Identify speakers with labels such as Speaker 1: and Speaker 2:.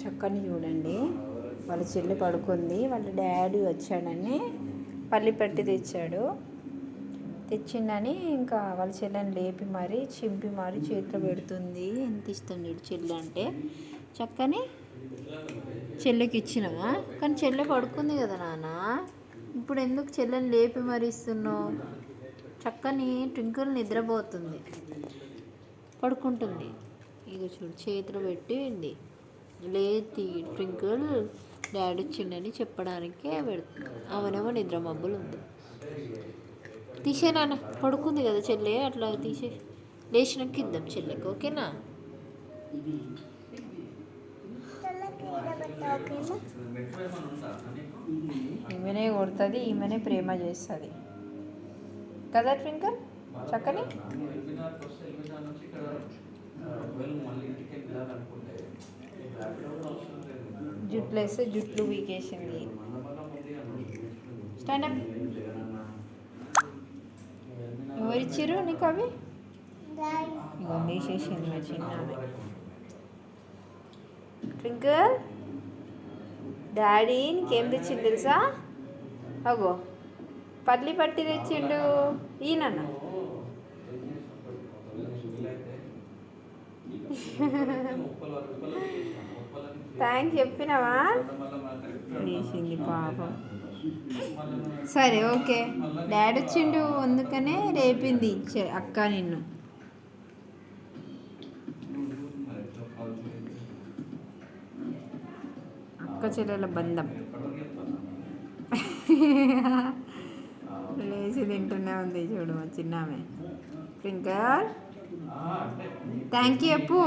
Speaker 1: చక్కని చూడండి, వాళ్ళ చెల్లి పడుకుంది, వాళ్ళ డాడీ వచ్చాడని పల్లి పట్టి తెచ్చిండని ఇంకా వాళ్ళ చెల్లెని లేపి మరి చింపి మరి చేతిలో పెడుతుంది. ఎంత ఇష్టం నీడు చెల్లి అంటే. చక్కని చెల్లెకి ఇచ్చినావా, కానీ చెల్లె పడుకుంది కదా నాన్న, ఇప్పుడు ఎందుకు చెల్లెని లేపి మరి ఇస్తున్నావు? చక్కని ట్వింకిల్ నిద్రపోతుంది, పడుకుంటుంది. ఇక చూడు చేతిలో పెట్టింది. లేతి ట్వింకిల్ డాడీ వచ్చిండని చెప్పడానికే పెడుతుంది. అవనేమో నిద్ర మబ్బులు ఉంది. తీసే నాన్న, పడుకుంది కదా చెల్లె, అట్లా తీసే. లేచినాక ఇద్దాం చెల్లెకి, ఓకేనా? ఈమెనే కొడుతుంది, ఈమెనే ప్రేమ చేస్తుంది కదా ట్వింకల్. చక్కని జుట్లు వేస్తే జుట్లు వీకేసింది. స్టాండప్. ఎవరిచ్చిర్రు నీకు అవి? ఇగో వేసేసింది మా చిన్న ట్వింకిల్. డాడీ నీకేం తెచ్చింది తెలుసా? అగో పల్లి పట్టి తెచ్చిండు. ఈయనన్న థ్యాంక్స్ చెప్పినావా? వేసింది పాపం. సరే ఓకే, డాడీ వచ్చిండు అందుకనే రేపింది అక్క నిన్ను. అక్క చెల్లెల బంధం. లేచి తింటూనే ఉంది చూడు మా చిన్నామె. ట్వింకల్ థ్యాంక్ యూ చెప్పు.